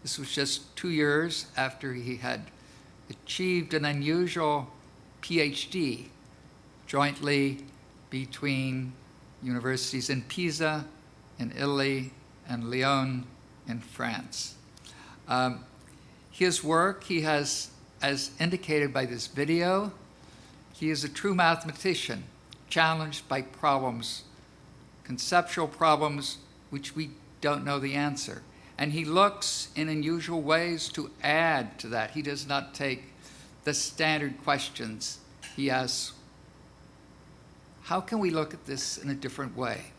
Speaker 11: This was just 2 years after he had achieved an unusual PhD jointly between universities in Pisa in Italy and Lyon in France. His work, he has, as indicated by this video, He is a true mathematician, challenged by problems, conceptual problems which we don't know the answer. And he looks in unusual ways to add to that. He does not take the standard questions. He asks, how can we look at this in a different way?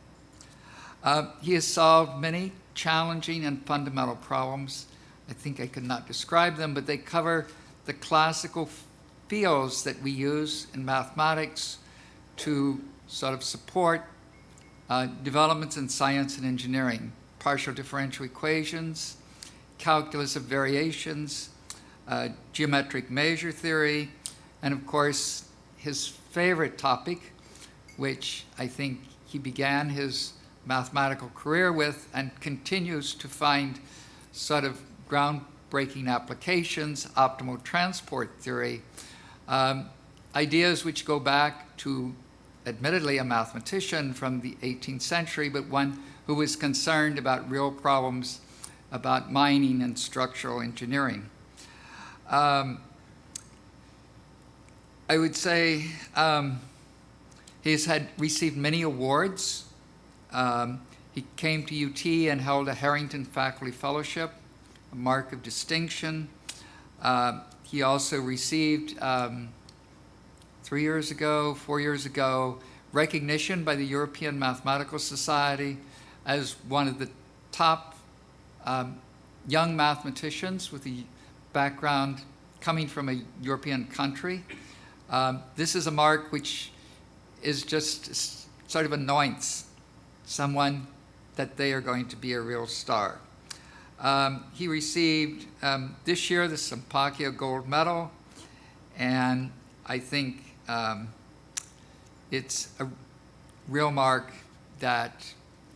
Speaker 11: He has solved many challenging and fundamental problems. I think I could not describe them, but they cover the classical fields that we use in mathematics to sort of support developments in science and engineering, partial differential equations, calculus of variations, geometric measure theory, and of course, his favorite topic, which I think he began his mathematical career with and continues to find sort of groundbreaking applications, optimal transport theory, ideas which go back to, admittedly, a mathematician from the 18th century, but one who was concerned about real problems about mining and structural engineering. I would say he's received many awards. He came to UT and held a Harrington Faculty Fellowship, a mark of distinction. He also received 4 years ago, recognition by the European Mathematical Society as one of the top young mathematicians with a background coming from a European country. This is a mark which is just sort of anoints someone that they are going to be a real star. He received this year the Sampaio Gold Medal, and I think it's a real mark that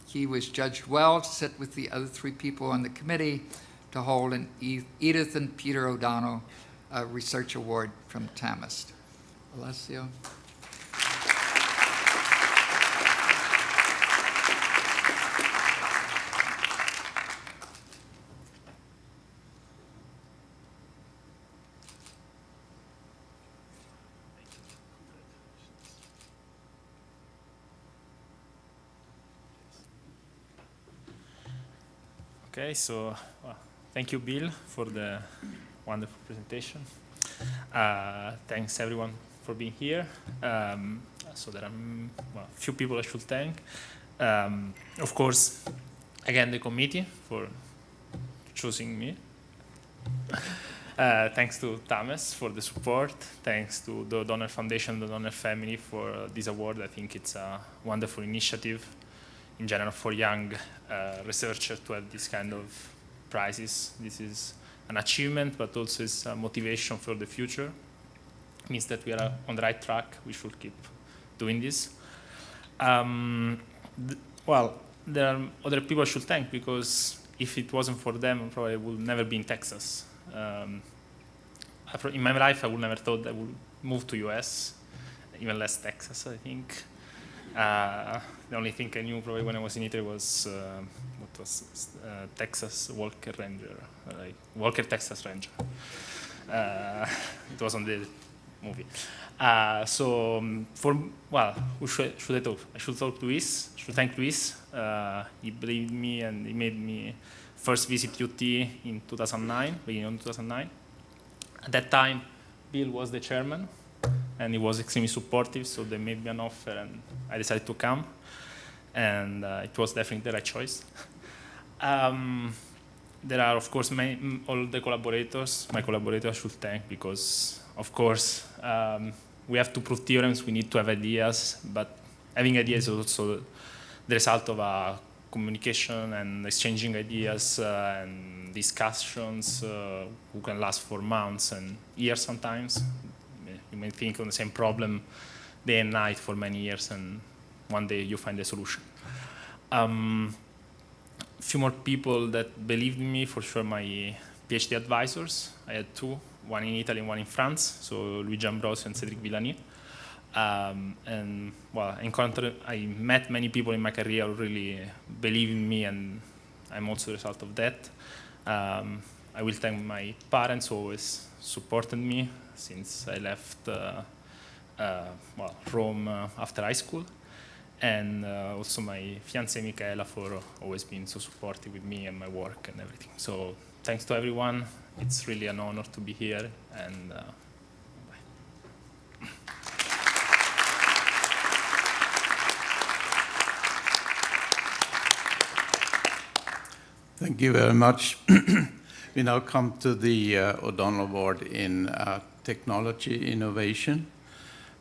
Speaker 11: he was judged well to sit with the other 3 people on the committee to hold an Edith and Peter O'Donnell Research Award from TAMEST. Alessio.
Speaker 10: Okay, so thank you, Bill, for the wonderful presentation. Thanks, everyone, for being here. So there are a few people I should thank. Of course, again, the committee for choosing me. Thanks to TAMEST for the support. Thanks to the Donor Foundation, the Donor family for this award. I think it's a wonderful initiative in general for young researchers to have this kind of prizes. This is an achievement, but also it's a motivation for the future. It means that we are on the right track. We should keep doing this. Well, there are other people I should thank, because if it wasn't for them, I probably would never be in Texas. In my life, I would never thought I would move to US, even less Texas, I think. The only thing I knew probably when I was in Italy was Texas Walker Ranger, like Walker Texas Ranger. It was on the movie. Who should I talk? I should talk to Luis. I should thank Luis. He believed me and he made me first visit UT in 2009, beginning of 2009. At that time, Bill was the chairman, and he was extremely supportive, so they made me an offer, and I decided to come, and it was definitely the right choice. There are, of course, all the collaborators. My collaborators I should thank, because, of course, we have to prove theorems, we need to have ideas, but having ideas is also the result of a communication and exchanging ideas and discussions who can last for months and years sometimes. You may think on the same problem day and night for many years, and one day you find a solution. A few more people that believed in me, for sure, my PhD advisors. I had 2, one in Italy and one in France, so Luigi Ambrosio and Cédric Villani. And well, I met many people in my career who really believe in me, and I'm also the result of that. I will thank my parents who always supported me since I left Rome after high school. And also my fiancée Michaela for always being so supportive with me and my work and everything. So thanks to everyone. It's really an honor to be here. And
Speaker 13: Thank you very much. We now come to the O'Donnell Award in Technology Innovation,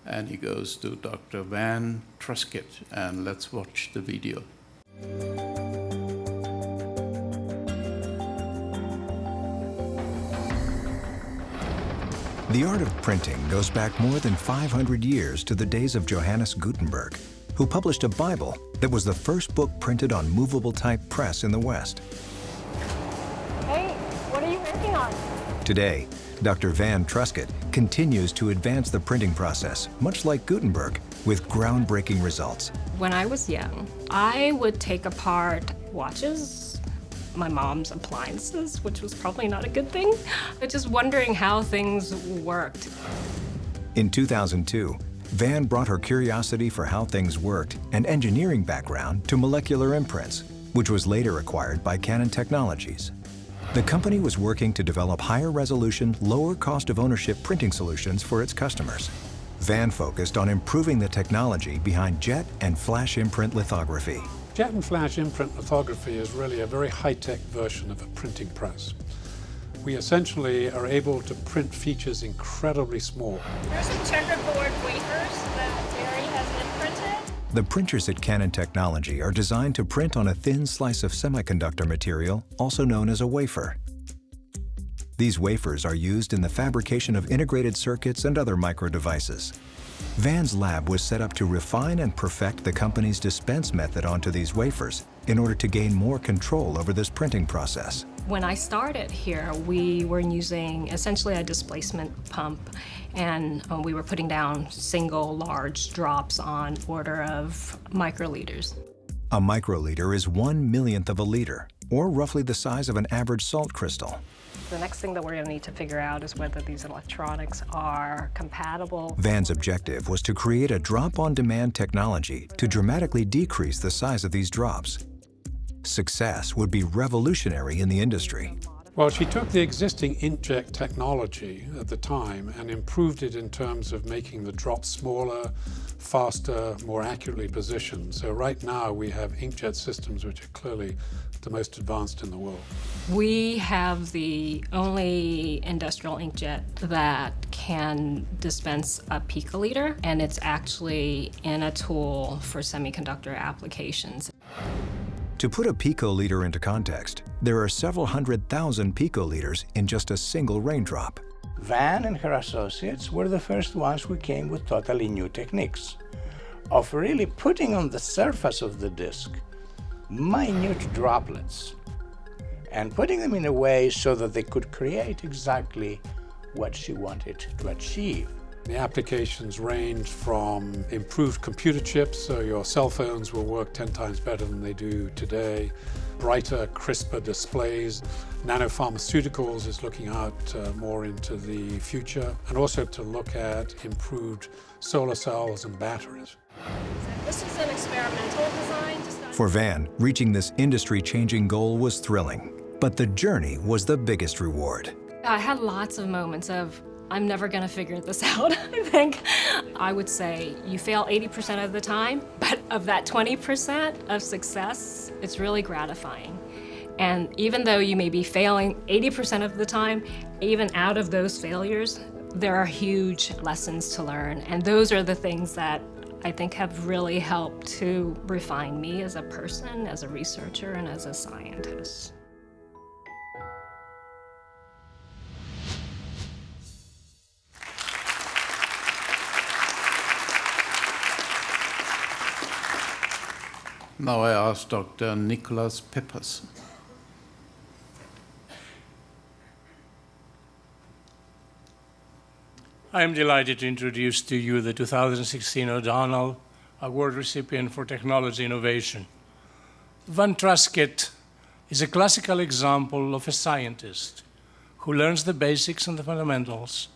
Speaker 13: and it goes to Dr. Van Truscott, and let's watch the video.
Speaker 14: The art of printing goes back more than 500 years to the days of Johannes Gutenberg, who published a Bible that was the first book printed on movable type press in the West.
Speaker 2: Hey, what are you working on?
Speaker 14: Today, Dr. Van Truscott continues to advance the printing process, much like Gutenberg, with groundbreaking results.
Speaker 2: When I was young, I would take apart watches, my mom's appliances, which was probably not a good thing, but just wondering how things worked.
Speaker 14: In 2002, Van brought her curiosity for how things worked and engineering background to molecular imprints, which was later acquired by Canon Technologies. The company was working to develop higher resolution, lower cost of ownership printing solutions for its customers. Van focused on improving the technology behind jet and flash imprint lithography.
Speaker 12: Jet and flash imprint lithography is really a very high-tech version of a printing press. We essentially are able to print features incredibly small.
Speaker 2: There's the checkerboard wafers that Terry has imprinted.
Speaker 14: The printers at Canon Technology are designed to print on a thin slice of semiconductor material, also known as a wafer. These wafers are used in the fabrication of integrated circuits and other micro devices. Van's lab was set up to refine and perfect the company's dispense method onto these wafers in order to gain more control over this printing process.
Speaker 2: When I started here, we were using essentially a displacement pump, and we were putting down single large drops on order of microliters.
Speaker 14: A microliter is 1/1,000,000th of a liter, or roughly the size of an average salt crystal.
Speaker 2: The next thing that we're going to need to figure out is whether these electronics are compatible.
Speaker 14: Van's objective was to create a drop-on-demand technology to dramatically decrease the size of these drops. Success would be revolutionary in the industry.
Speaker 12: Well, she took the existing inkjet technology at the time and improved it in terms of making the drops smaller, faster, more accurately positioned. So right now we have inkjet systems which are clearly the most advanced in the world.
Speaker 2: We have the only industrial inkjet that can dispense a picoliter, and it's actually in a tool for semiconductor applications.
Speaker 14: To put a picoliter into context, there are several 100,000 picoliters in just a single raindrop.
Speaker 19: Van and her associates were the first ones who came with totally new techniques of really putting on the surface of the disk minute droplets and putting them in a way so that they could create exactly what she wanted to achieve.
Speaker 12: The applications range from improved computer chips, so your cell phones will work 10 times better than they do today, brighter, crisper displays. Nanopharmaceuticals is looking out more into the future, and also to look at improved solar cells and batteries.
Speaker 2: This is an experimental design.
Speaker 14: For Van, reaching this industry-changing goal was thrilling, but the journey was the biggest reward.
Speaker 2: I had lots of moments of, I'm never going to figure this out, I think. I would say you fail 80% of the time, but of that 20% of success, it's really gratifying. And even though you may be failing 80% of the time, even out of those failures, there are huge lessons to learn. And those are the things that I think have really helped to refine me as a person, as a researcher, and as a scientist.
Speaker 13: Now I ask Dr. Nicholas Peppers.
Speaker 24: I am delighted to introduce to you the 2016 O'Donnell Award recipient for Technology Innovation. Van Truscott is a classical example of a scientist who learns the basics and the fundamentals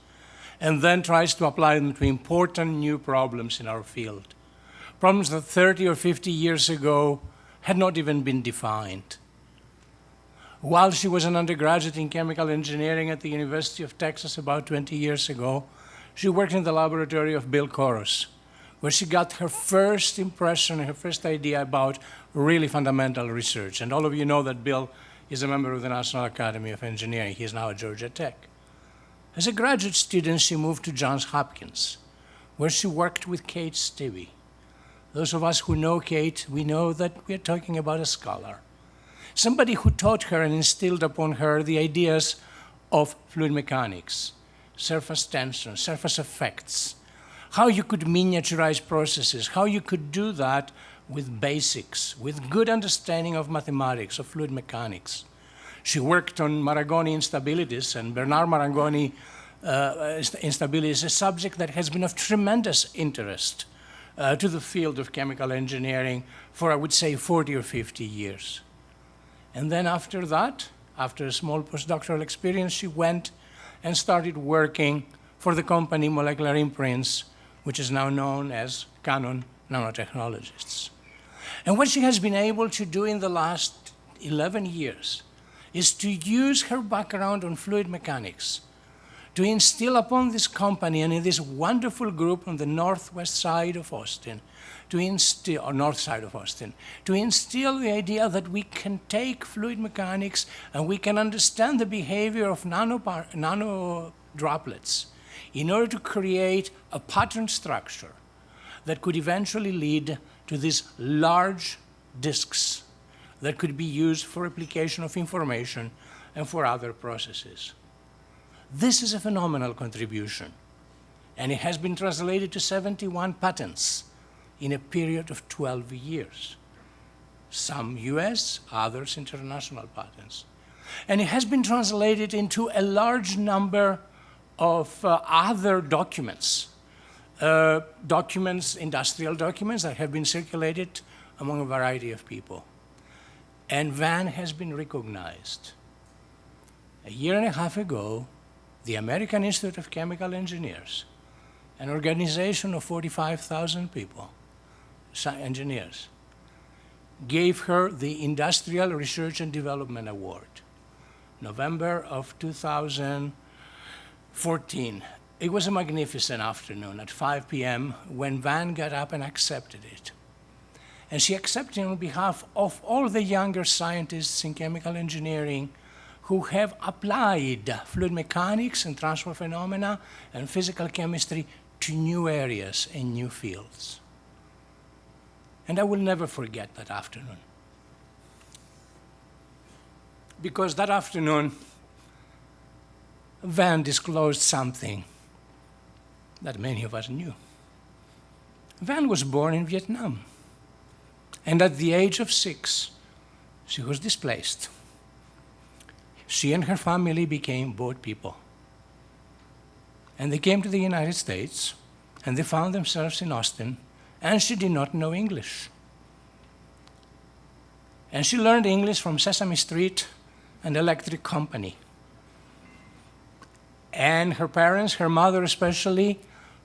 Speaker 24: and then tries to apply them to important new problems in our field. Problems that 30 or 50 years ago had not even been defined. While she was an undergraduate in chemical engineering at the University of Texas about 20 years ago, she worked in the laboratory of Bill Koros, where she got her first impression, her first idea about really fundamental research. And all of you know that Bill is a member of the National Academy of Engineering. He is now at Georgia Tech. As a graduate student, she moved to Johns Hopkins, where she worked with Kate Stevie. Those of us who know Kate, we know that we're talking about a scholar. Somebody who taught her and instilled upon her the ideas of fluid mechanics, surface tension, surface effects, how you could miniaturize processes, how you could do that with basics, with good understanding of mathematics, of fluid mechanics. She worked on Marangoni instabilities, and Bernard Marangoni instability is a subject that has been of tremendous interest to the field of chemical engineering for, I would say, 40 or 50 years. And then after that, after a small postdoctoral experience, she went and started working for the company Molecular Imprints, which is now known as Canon Nanotechnologists. And what she has been able to do in the last 11 years is to use her background on fluid mechanics to instill upon this company and in this wonderful group on the northwest side of Austin, or north side of Austin, to instill the idea that we can take fluid mechanics and we can understand the behavior of nano droplets in order to create a pattern structure that could eventually lead to these large disks that could be used for replication of information and for other processes. This is a phenomenal contribution, and it has been translated to 71 patents in a period of 12 years. Some US, others international patents. And it has been translated into a large number of other documents, industrial documents that have been circulated among a variety of people. And Van has been recognized. A year and a half ago, the American Institute of Chemical Engineers, an organization of 45,000 people, engineers, gave her the Industrial Research and Development Award, November of 2014. It was a magnificent afternoon at 5 p.m. when Van got up and accepted it. And she accepted it on behalf of all the younger scientists in chemical engineering who have applied fluid mechanics and transfer phenomena and physical chemistry to new areas and new fields. And I will never forget that afternoon. Because that afternoon, Van disclosed something that many of us knew. Van was born in Vietnam. And at the age of 6, she was displaced. She and her family became boat people. And they came to the United States, and they found themselves in Austin, and she did not know English. And she learned English from Sesame Street and Electric Company. And her parents, her mother especially,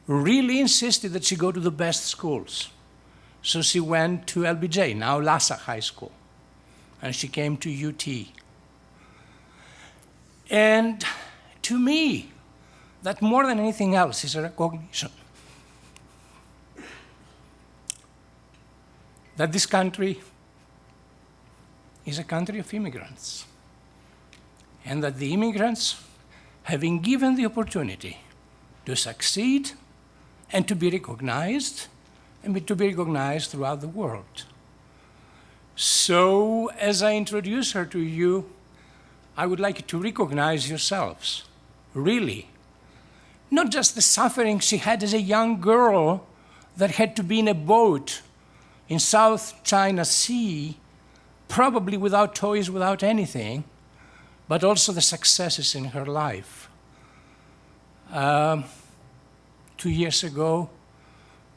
Speaker 24: really insisted that she go to the best schools. So she went to LBJ, now Lhasa High School, and she came to UT. And to me, that more than anything else is a recognition that this country is a country of immigrants, and that the immigrants have been given the opportunity to succeed and to be recognized, and to be recognized throughout the world. So, as I introduce her to you, I would like you to recognize yourselves, really. Not just the suffering she had as a young girl that had to be in a boat in South China Sea, probably without toys, without anything, but also the successes in her life. 2 years ago,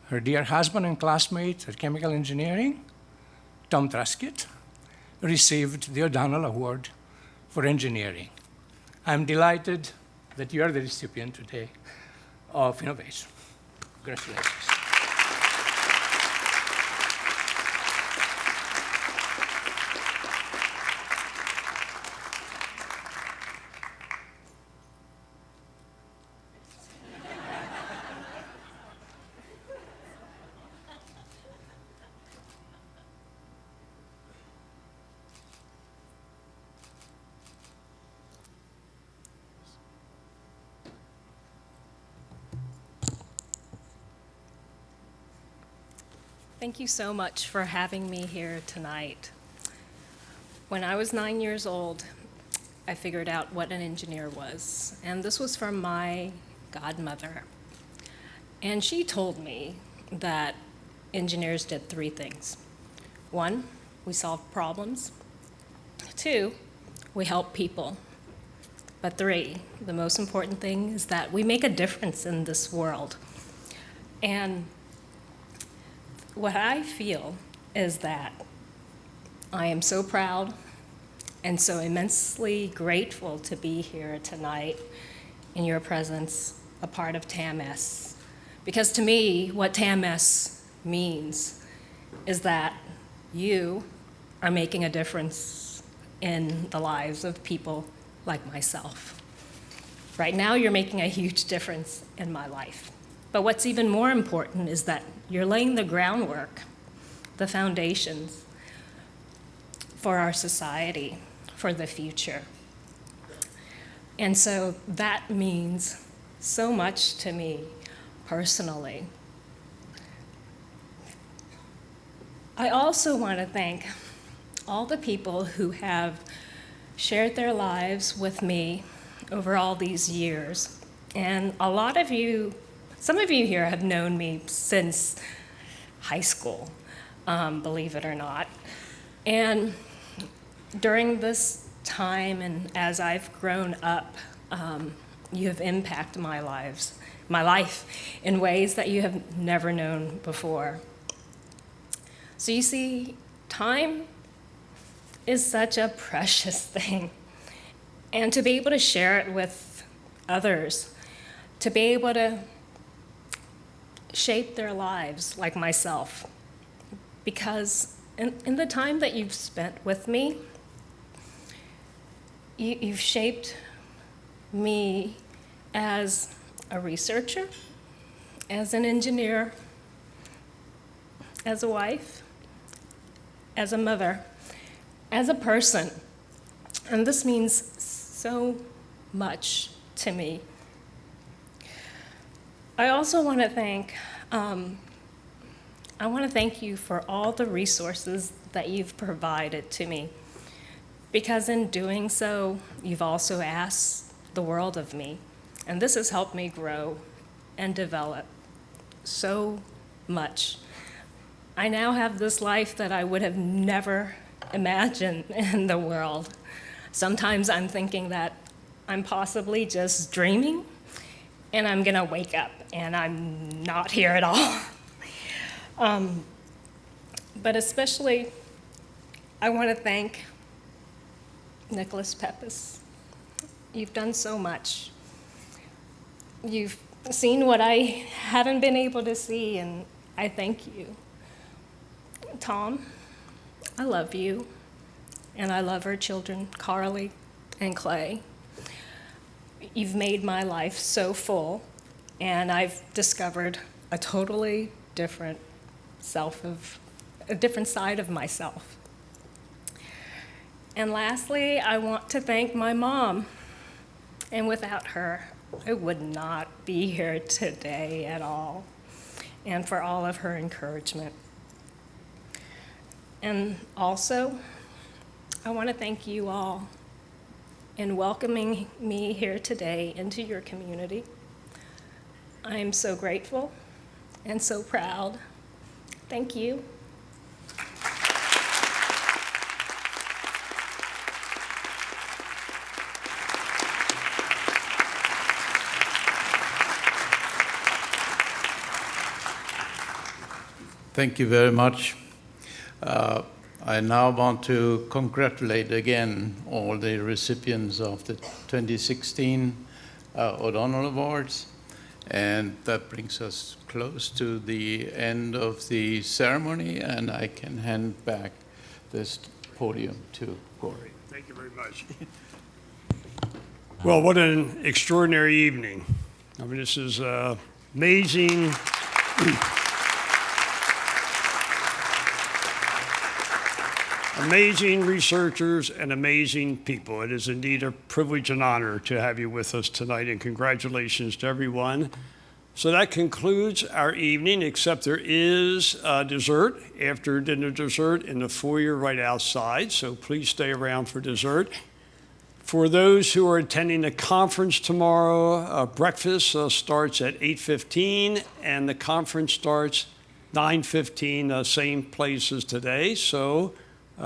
Speaker 24: her dear husband and classmate at chemical engineering, Tom Truscott, received the O'Donnell Award for engineering. I'm delighted that you are the recipient today. of innovation. Congratulations.
Speaker 2: Thank you so much for having me here tonight. When I was 9 years old, I figured out what an engineer was, and this was from my godmother. And she told me that engineers did 3 things. 1, we solve problems. 2, we help people. But 3, the most important thing is that we make a difference in this world. And what I feel is that I am so proud and so immensely grateful to be here tonight in your presence, a part of TAMEST. Because to me, what TAMEST means is that you are making a difference in the lives of people like myself. Right now, you're making a huge difference in my life. But what's even more important is that you're laying the groundwork, the foundations for our society, for the future. And so that means so much to me personally. I also want to thank all the people who have shared their lives with me over all these years. And a lot of you, some of you here have known me since high school, believe it or not. And during this time and as I've grown up, you have impacted my life in ways that you have never known before. So you see, time is such a precious thing. And to be able to share it with others, to be able to shape their lives like myself. Because in the time that you've spent with me, you've shaped me as a researcher, as an engineer, as a wife, as a mother, as a person. And this means so much to me. I also want to thank you for all the resources that you've provided to me, because in doing so, you've also asked the world of me, and this has helped me grow and develop so much. I now have this life that I would have never imagined in the world. Sometimes I'm thinking that I'm possibly just dreaming, and I'm gonna wake up and I'm not here at all. But especially, I want to thank Nicholas Pepys. You've done so much. You've seen what I haven't been able to see, and I thank you. Tom, I love you, and I love our children, Carly and Clay. You've made my life so full, and I've discovered a totally different a different side of myself. And lastly, I want to thank my mom. And without her, I would not be here today at all, and for all of her encouragement. And also, I want to thank you all in welcoming me here today into your community. I am so grateful and so proud. Thank you.
Speaker 13: Thank you very much. I now want to congratulate again all the recipients of the 2016 O'Donnell Awards. And that brings us close to the end of the ceremony, and I can hand back this podium to Corey.
Speaker 1: Thank you very much. Well, what an extraordinary evening. I mean, this is amazing. Amazing researchers and amazing people. It is indeed a privilege and honor to have you with us tonight, and congratulations to everyone. So that concludes our evening, except there is dessert, after dinner dessert in the foyer right outside, so please stay around for dessert. For those who are attending the conference tomorrow, breakfast starts at 8:15, and the conference starts 9:15, same place as today. So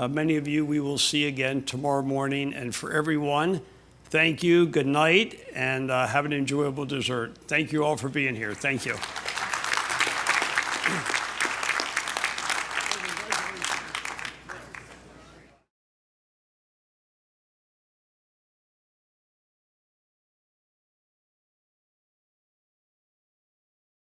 Speaker 1: many of you we will see again tomorrow morning. And for everyone, thank you, good night, and have an enjoyable dessert. Thank you all for being here. Thank you.